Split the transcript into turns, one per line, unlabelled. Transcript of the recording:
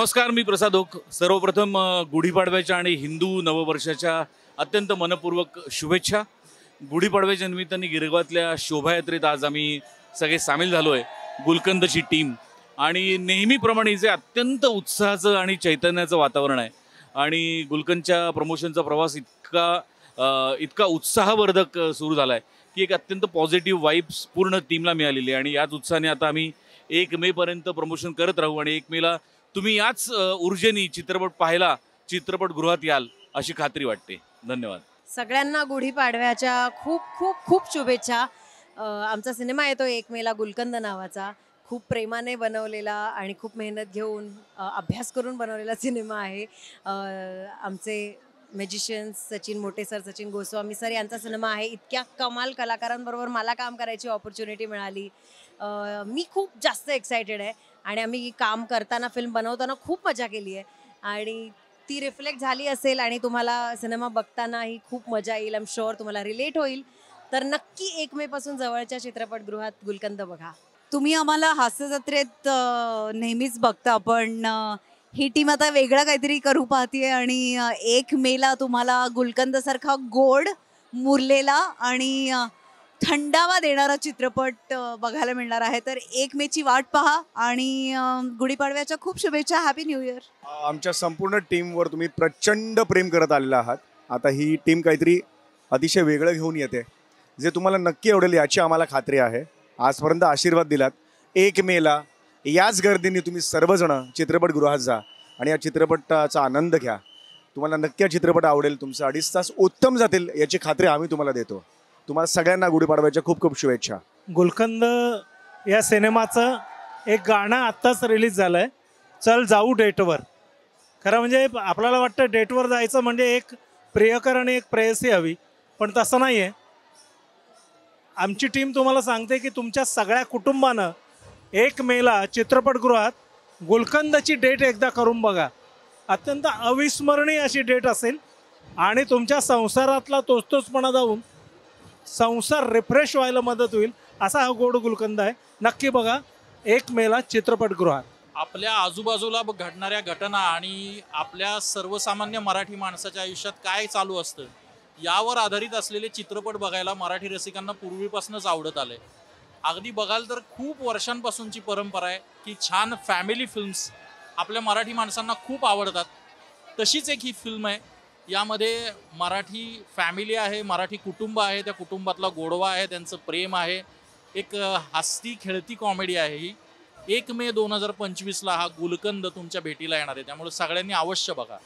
नमस्कार, मी प्रसाद ओक. सर्वप्रथम गुढीपाडव्याच्या आणि हिंदू नववर्षाच्या अत्यंत मनपूर्वक शुभेच्छा. गुढीपाडव्याच्या निमित्ताने गिरगावातल्या शोभायात्रेत आज आम्ही सगळे सामील झालो आहे, गुलकंदची टीम. आणि नेहमीप्रमाणे जे अत्यंत उत्साहाचं आणि चैतन्याचं वातावरण आहे आणि गुलकंदच्या प्रमोशनचा प्रवास इतका उत्साहवर्धक सुरू झाला आहे की एक अत्यंत पॉझिटिव्ह वाईब्स पूर्ण टीमला मिळालेली आहे. आणि याच उत्साहाने आता आम्ही 1 मे पर्यंत प्रमोशन करत राहू आणि 1 मेला तुम्ही याच ऊर्जेने चित्रपट पाहायला चित्रपटगृहात याल अशी खात्री वाटते. धन्यवाद.
सगळ्यांना गुढीपाडव्याच्या खूप खूप खूप शुभेच्छा. आमचा सिनेमा येतो 1 मेला, गुलकंद नावाचा. खूप प्रेमाने बनवलेला आणि खूप मेहनत घेऊन अभ्यास करून बनवलेला सिनेमा आहे. आमचे मॅजिशियन्स सचिन मोटे सर, सचिन गोस्वामी सर यांचा सिनेमा आहे. इतक्या कमाल कलाकारांबरोबर मला काम करायची ऑपॉर्च्युनिटी मिळाली. मी खूप जास्त एक्सायटेड आहे आणि आम्ही काम करताना, फिल्म बनवताना खूप मजा केली आहे आणि ती रिफ्लेक्ट झाली असेल आणि तुम्हाला सिनेमा बघतानाही खूप मजा येईल. आय एम शुअर तुम्हाला रिलेट होईल. तर नक्की 1 मे पासून जवळच्या चित्रपटगृहात गुलकंद बघा.
तुम्ही आम्हाला हास्य जत्रेत नेहमीच बघता, पण ही टीम आता वेगळं काहीतरी करू पाहतीये आणि 1 मेला तुम्हाला गुलकंद सारखा गोड, मुरलेला आणि थंडावा देणारा चित्रपट बघायला मिळणार आहे. तर 1 मेची वाट पहा आणि गुढीपाडव्याच्या खूप शुभेच्छा. Happy new year.
आमच्या संपूर्ण टीमवर तुम्ही प्रचंड प्रेम करत आलेला आहात. आता ही टीम काहीतरी अतिशय वेगळं घेऊन येते, जे तुम्हाला नक्की आवडेल याची आम्हाला खात्री आहे. आजपर्यंत आशीर्वाद दिलात. 1 मेला याच गर्दीने तुम्ही सर्वजण चित्रपटगृहात जा आणि या चित्रपटाचा आनंद घ्या. तुम्हाला नक्की हा चित्रपट आवडेल. तुमचं 2.5 तास उत्तम जातील याची खात्री आम्ही तुम्हाला देतो. तुम्हाला सगळ्यांना गुढीपाडव्याच्या खूप खूप शुभेच्छा.
गुलकंद या सिनेमाचं एक गाणं आत्ताच रिलीज झालं आहे, चल जाऊ डेटवर. खरं म्हणजे आपल्याला वाटतं डेटवर जायचं म्हणजे एक प्रियकर आणि एक प्रेयसी हवी, पण तसं नाही आहे. आमची टीम तुम्हाला सांगते की तुमच्या सगळ्या कुटुंबानं 1 मेला चित्रपटगृहात गुलकंदची डेट एकदा करून बघा. अत्यंत अविस्मरणीय अशी डेट असेल आणि तुमच्या संसारातला तोचतोचपणा जाऊन संसार रिफ्रेश व्हायला मदत होईल असा हा गोड गुलकंद आहे. नक्की बघा 1 मेला चित्रपटगृहात.
आपल्या आजूबाजूला घडणाऱ्या घटना आणि आपल्या सर्वसामान्य मराठी माणसाच्या आयुष्यात काय चालू असतं यावर आधारित असलेले चित्रपट बघायला मराठी रसिकांना पूर्वीपासूनच आवडत आले. अगदी बघाल तर खूप वर्षांपासूनची परंपरा आहे की छान फॅमिली फिल्म्स आपल्या मराठी माणसांना खूप आवडतात. तशीच एक ही फिल्म आहे. यामध्ये मराठी फॅमिली आहे, मराठी कुटुंब आहे, त्या कुटुंबातला गोडवा आहे, त्यांचं प्रेम आहे, एक हसती खेळती कॉमेडी आहे. ही 1 मे 2025ला हा गुलकंद तुमच्या भेटीला येणार आहे, त्यामुळे सगळ्यांनी अवश्य बघा.